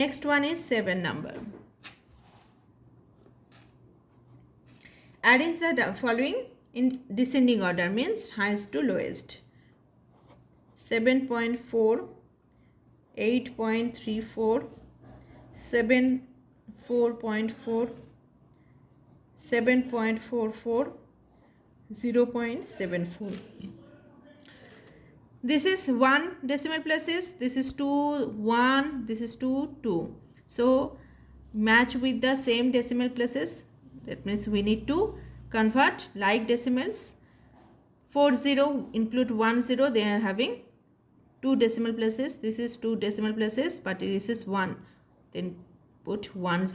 Next one is 7 number. Arrange the following in descending order, means highest to lowest. 7.4, 8.34, 4.4, 7.44, 0.74. This is 1 decimal places, this is 2, 1, this is 2, 2. So match with the same decimal places. That means we need to convert like decimals. 40 include 10, they are having 2 decimal places. This is 2 decimal places, but this is 1. Then put 10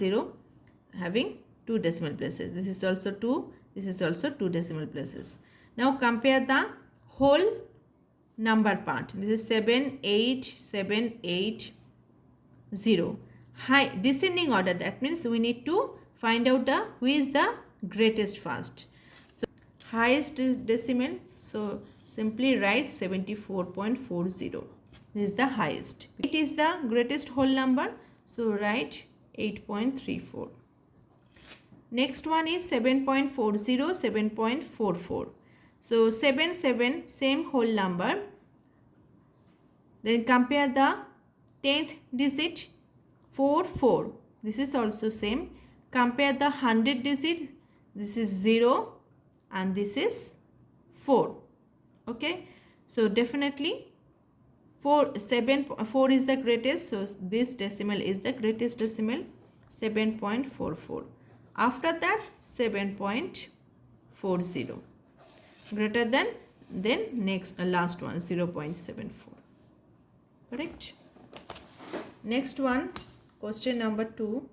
having 2 decimal places. This is also 2, this is also 2 decimal places. Now compare the whole number part. This is 78780. High descending order, that means we need to find out the who is the greatest first. So highest decimal, so simply write 74.40. This is the highest. It is the greatest whole number, so write 8.34. Next one is 7.40, 7.44. So 7, same whole number. Then compare the 10th digit, 4, 4. This is also same. Compare the 100 digit. This is 0 and this is 4. Okay. So definitely 4 is the greatest. So this decimal is the greatest decimal, 7.44. After that 7.40. Greater than, then next last one 0.74. Correct. Next one, question number 2.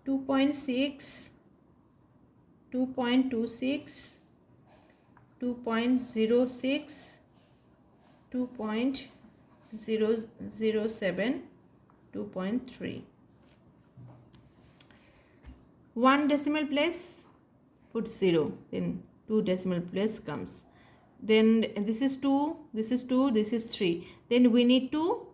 2.6, 2.26, 2.06, 2.007, 2.3. 1 decimal place, put 0, then 2 decimal place comes. Then this is 2, this is 2, this is 3. Then we need to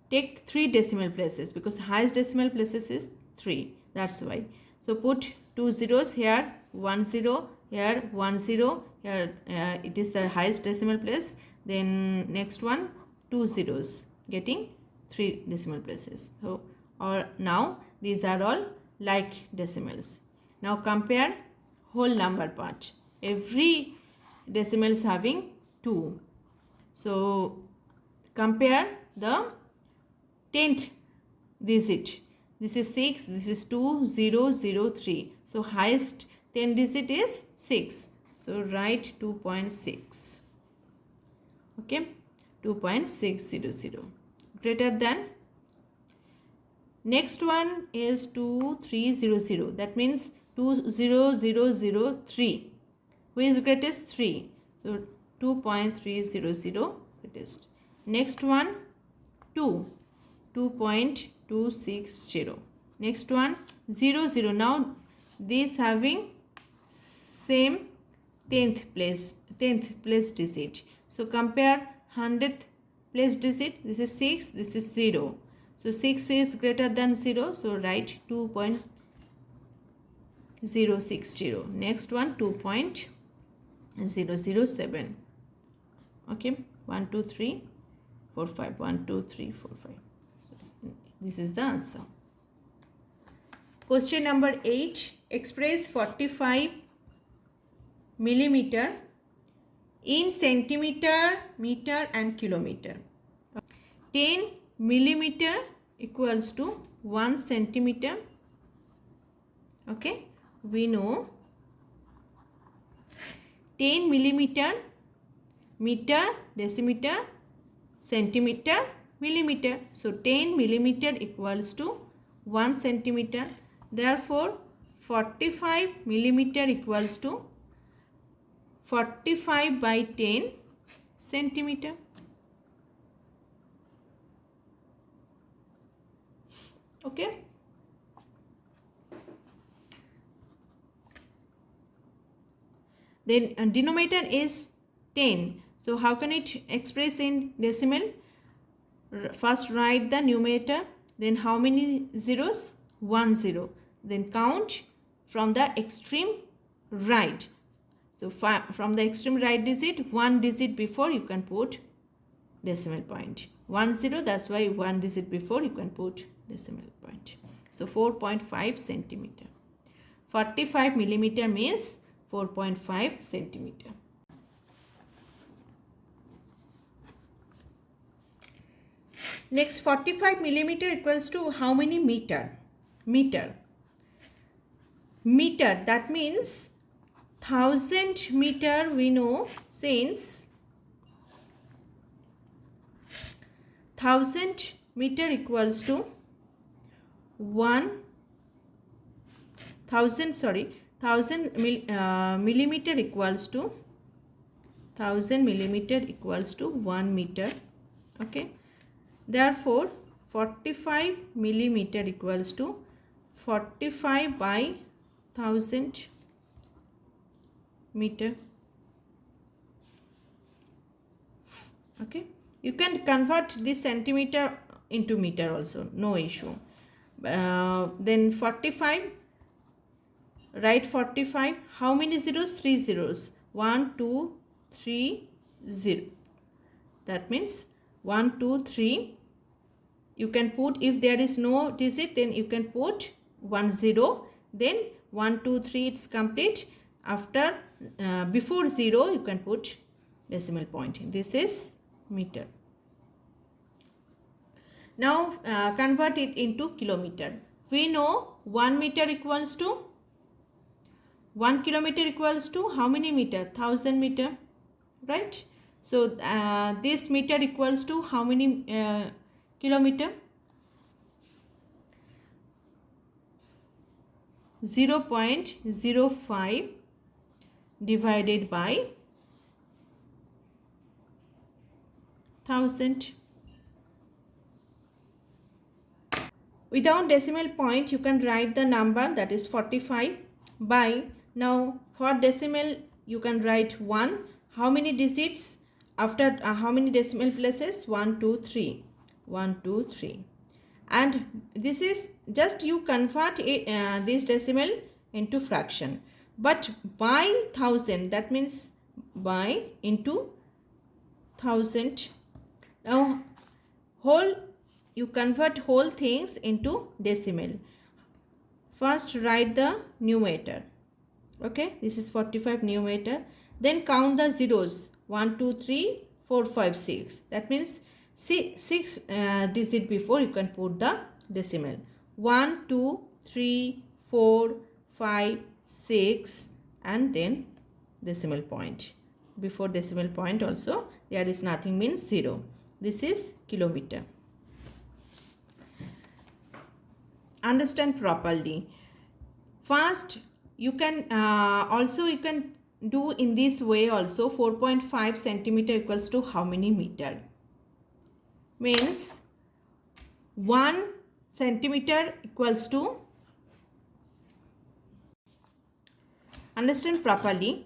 take 3 decimal places because highest decimal places is 3. That's why. So put 2 zeros here, 1 0, here 1 0, here it is the highest decimal place. Then next one 2 zeros, getting 3 decimal places. So or now these are all like decimals. Now compare whole number part. Every decimal is having 2. So compare the 10th digit. This is 6, this is 2, 0, 0, 3. So highest 10 digit is 6. So write 2.6. Okay, 2.600. Greater than. Next one is 2300. That means 20003. Who is greatest? 3. So 2.300 greatest. Next one 2. 2.260. Next one 00. Now these having same 10th place digit. So compare 100th place digit. This is 6, this is 0. So 6 is greater than 0. So write 2.060. Next one 2.007. Okay, 1 2 3 4 5. 1 2 3 4 5. So this is the answer. Question number 8. Express 45 millimeter in centimeter, meter and kilometer. 10 millimeter equals to 1 centimeter. Okay, we know 10 millimeter, meter, decimeter, centimeter, millimeter. So 10 millimeter equals to 1 centimeter. Therefore 45 millimeter equals to 45 by 10 centimeter. Okay. Then denominator is 10. So how can it express in decimal? First write the numerator, then how many zeros? 1 0. Then count from the extreme right. So from the extreme right digit, 1 digit before you can put decimal point. 1 0, that's why 1 digit before you can put decimal point. So 4.5 centimeter. 45 millimeter means 4.5 centimeter. Next, 45 millimeter equals to how many meter? Meter. Meter, that means 1000 meter we know, since 1000 meter equals to 1000 millimeter equals to 1000 millimeter equals to 1 meter. Okay. Therefore, 45 millimeter equals to 45 by 1000 meter. Okay. You can convert this centimeter into meter also, no issue. Then 45, write 45. How many zeros? 3 zeros. 1, 2, 3, 0. That means 1, 2, 3. You can put, if there is no digit, then you can put 1 0. Then 1, 2, 3, it's complete. After, before 0, you can put decimal point. This is meter. Now convert it into kilometer. We know 1 meter equals to 1 kilometer equals to how many meter? 1000 meter, right? So this meter equals to how many kilometer? 0.05 divided by 1000. Without decimal point, you can write the number, that is 45 by, now for decimal you can write 1. How many digits after how many decimal places? 1, 2, 3. 1, 2, 3. And this is just you convert this decimal into fraction. But by 1000, that means by into 1000. Now whole, you convert whole things into decimal. First write the numerator. Okay, this is 45 numerator. Then count the zeros. 1, 2, 3, 4, 5, 6. That means 6 digit before you can put the decimal. 1, 2, 3, 4, 5, 6, and then decimal point. Before decimal point also there is nothing, means 0. This is kilometer. Understand properly. First, you can also you can do in this way also. 4.5 centimeter equals to how many meter? Means 1 centimeter equals to, understand properly,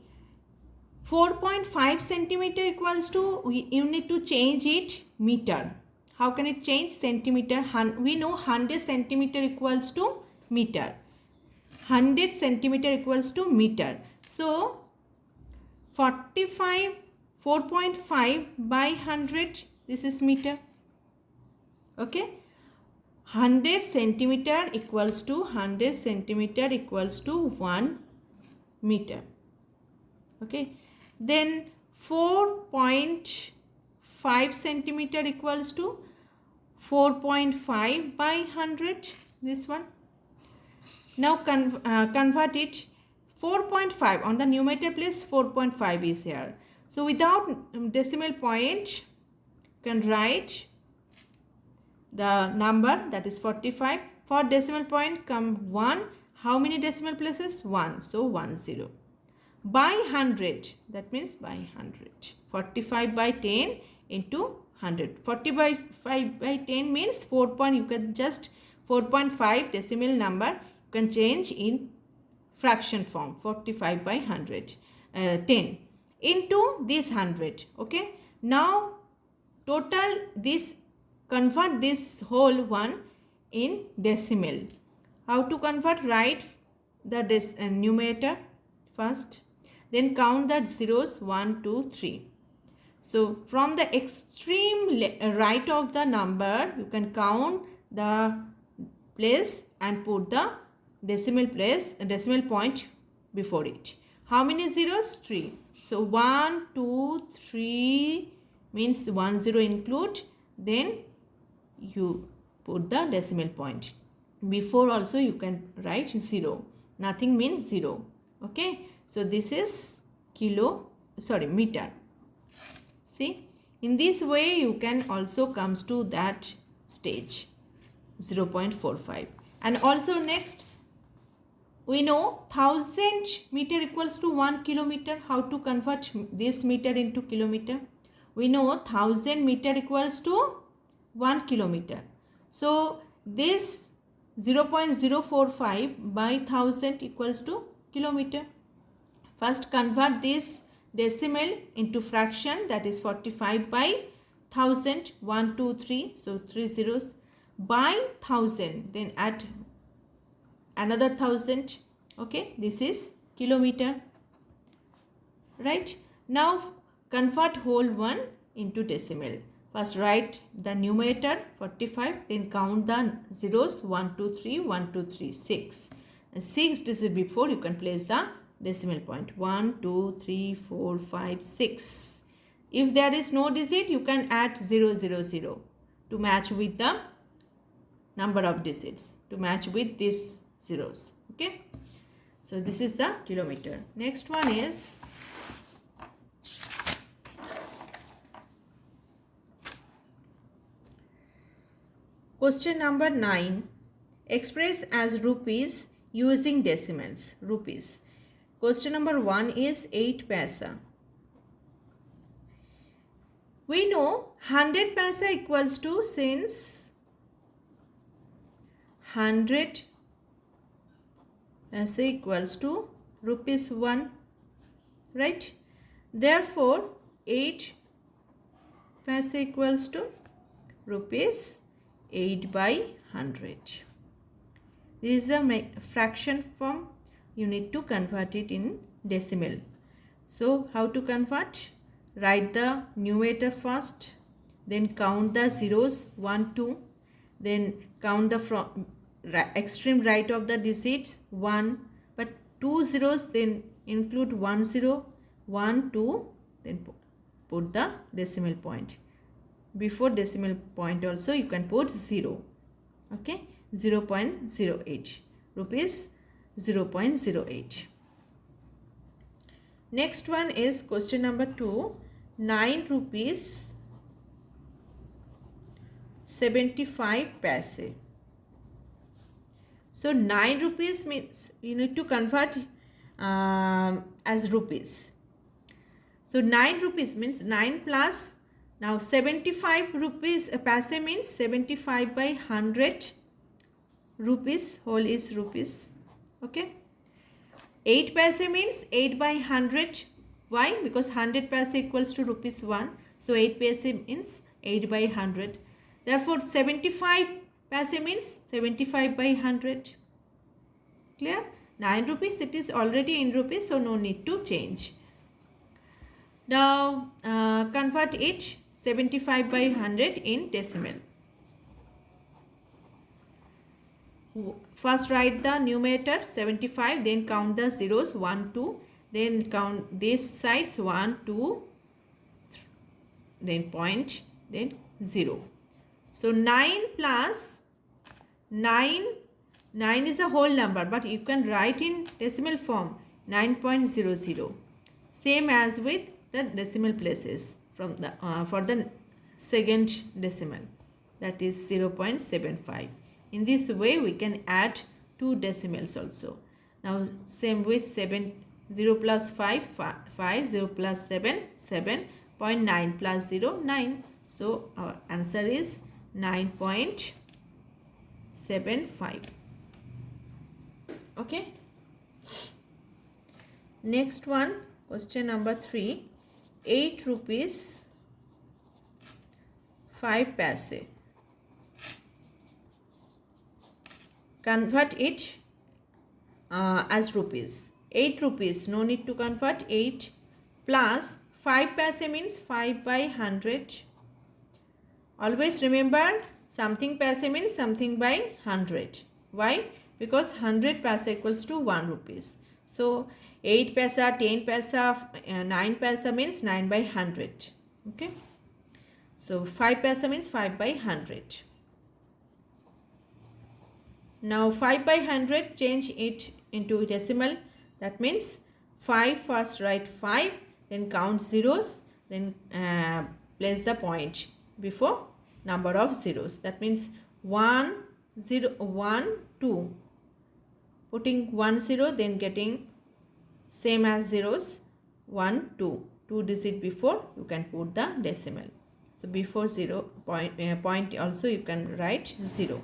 4.5 centimeter equals to, you need to change it meter. How can it change? Centimeter. We know 100 centimeter equals to meter. 100 centimeter equals to meter. So 4.5 by 100, this is meter. Okay. 100 centimeter equals to 100 centimeter equals to 1 meter. Okay. Then 4.5 centimeter equals to 4.5 by 100, this one. Now convert it. 4.5 on the numerator place, 4.5 is here. So without decimal point, you can write the number, that is 45. For decimal point come 1. How many decimal places? 1. So 1 0. By 100, that means by 100. 45 by 10 into 100. 40 by 5 by 10 means 4. You can just 4.5 decimal number you can change in fraction form. 45 by 100. 10. into this 100. Okay, now total this, convert this whole one in decimal. How to convert? Write the numerator first, then count the zeros 1, 2, 3. So from the extreme right of the number, you can count the place and put the decimal point before it. How many zeros? 3. So 1, 2, 3 means 1 0 include, then you put the decimal point. Before also you can write 0. Nothing means 0. Okay. So this is meter. See, in this way you can also comes to that stage 0.45. And also next, we know 1000 meter equals to 1 kilometer. How to convert this meter into kilometer? We know 1000 meter equals to 1 kilometer. So this 0.045 by 1000 equals to kilometer. First convert this decimal into fraction, that is 45 by 1000, 1, 2, 3, so 3 zeros, by 1000, then add another 1000. Okay, this is kilometer, right? Now convert whole one into decimal. First write the numerator 45, then count the zeros 1, 2, 3, 1, 2, 3, 6. And 6 digit before you can place the decimal point. 1, 2, 3, 4, 5, 6. If there is no digit, you can add 0, 0, 0 to match with the number of digits, to match with these zeros. Okay. So this is the kilometer. Next one is question number 9. Express as rupees using decimals. Rupees. Question number 1 is 8 paisa. We know 100 paisa equals to, since 100 paisa equals to rupees 1, right? Therefore 8 paisa equals to rupees 8 by 100. This is a fraction form. You need to convert it in decimal. So how to convert? Write the numerator first, then count the zeros 1, 2, then count the extreme right of the digits 1, but 2 zeros, then include 1 0, 1, 2, then put the decimal point. Before decimal point also you can put 0. Okay, 0.08, rupees 0.08. Next one is question number 2. 9 rupees 75 paise. So 9 rupees means you need to convert as rupees. So 9 rupees means 9 plus, now 75 rupees paise means 75 by 100 rupees, whole is rupees. Okay. 8 paise means 8 by 100. Why? Because 100 paise equals to rupees 1. So 8 paise means 8 by 100. Therefore 75 paise means 75 by 100. Clear? 9 rupees, it is already in rupees, so no need to change. Now convert it 75 by 100 in decimal. First write the numerator 75, then count the zeros 1, 2, then count these sides 1, 2, then point, then 0. So 9 plus 9 is a whole number, but you can write in decimal form 9.00. Same as with the decimal places from the for the second decimal, that is 0.75. In this way we can add 2 decimals also. Now same with 7, 0 plus 5, 5, 0 plus 7, 7, 0.9 plus 0, 9. So our answer is 9.75. Okay. Next one, Question number 3. 8 rupees 5 paise. Convert it as rupees. 8 rupees, no need to convert. 8 plus 5 paise means 5 by 100. Always remember, something paise means something by 100. Why? Because 100 paise equals to 1 rupees. So 8 paise, 10 paise, 9 paise means 9 by 100. Okay. So 5 paise means 5 by 100. Now 5 by 100, change it into decimal. That means 5 first write 5, then count zeros, then place the point before number of zeros. That means 1, 0, 1, 2. Putting 1 0, then getting same as zeros 1, 2. 2 digit before you can put the decimal. So before 0 point also you can write 0.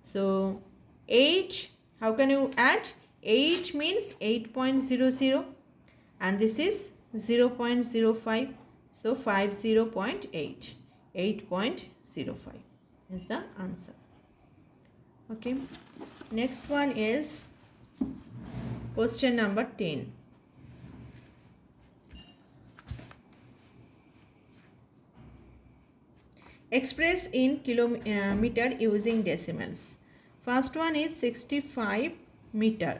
So 8, how can you add? 8 means 8.00 and this is 0.05. So 50.8. 8.05 is the answer. Okay. Next one is question number 10. Express in kilometer using decimals. First one is 65 meter.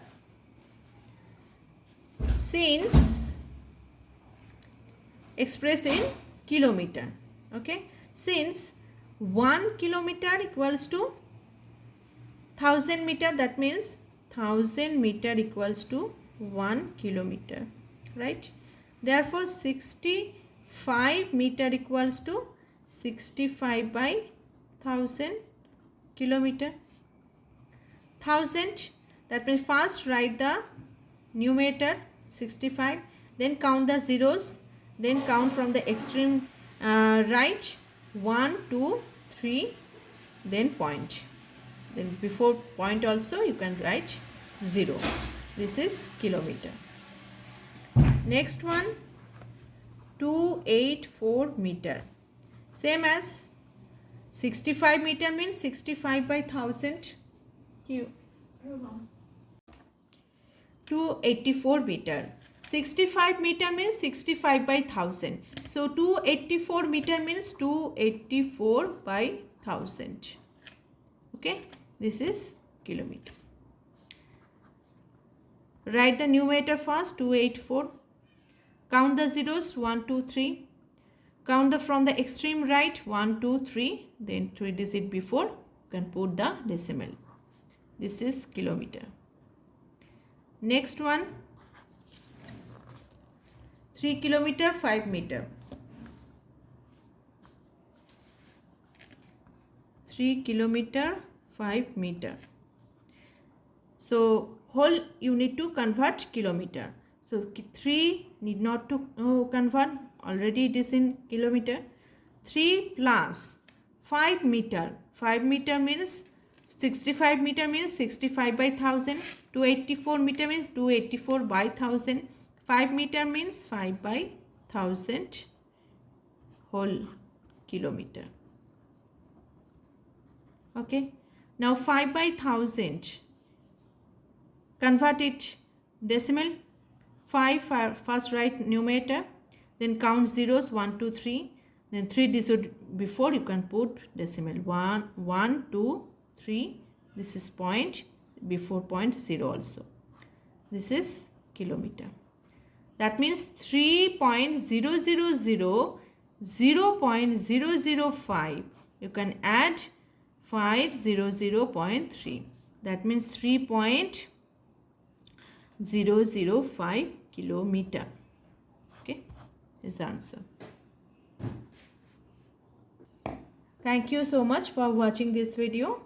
Since express in kilometer. Okay. Since 1 kilometer equals to 1000 meter, that means 1000 meter equals to 1 kilometer. Right. Therefore 65 meter equals to 65 by 1000 kilometer. 1000, that means first write the numerator 65, then count the zeros, then count from the extreme right 1, 2, 3, then point. Then before point also you can write 0. This is kilometer. Next one, 284 meter. Same as 65 meter means 65 by 1000. 284 meter. 65 meter means 65 by 1000. So 284 meter means 284 by 1000. Okay. This is kilometer. Write the numerator first, 284. Count the zeros, 1, 2, 3. Count from the extreme right, 1, 2, 3. Then 3 digit before you can put the decimal. This is kilometer. Next one, 3 kilometer 5 meter. 3 kilometer 5 meter. So whole you need to convert kilometer. So 3 need not to convert, already it is in kilometer. 3 plus 5 meter. 5 meter means 65 meter means 65 by 1000. 284 meter means 284 by 1000. 5 meter means 5 by 1000 whole kilometer. Okay. Now 5 by 1000. Convert it decimal. 5 first write numerator. Then count zeros 1, 2, 3. Then 3 digit before you can put decimal. 1, 1, 2, 3. This is point. Before point 0 also. This is kilometer. That means 3.000 0.005. You can add 500.3. That means 3.005 kilometer. Okay, is the answer. Thank you so much for watching this video.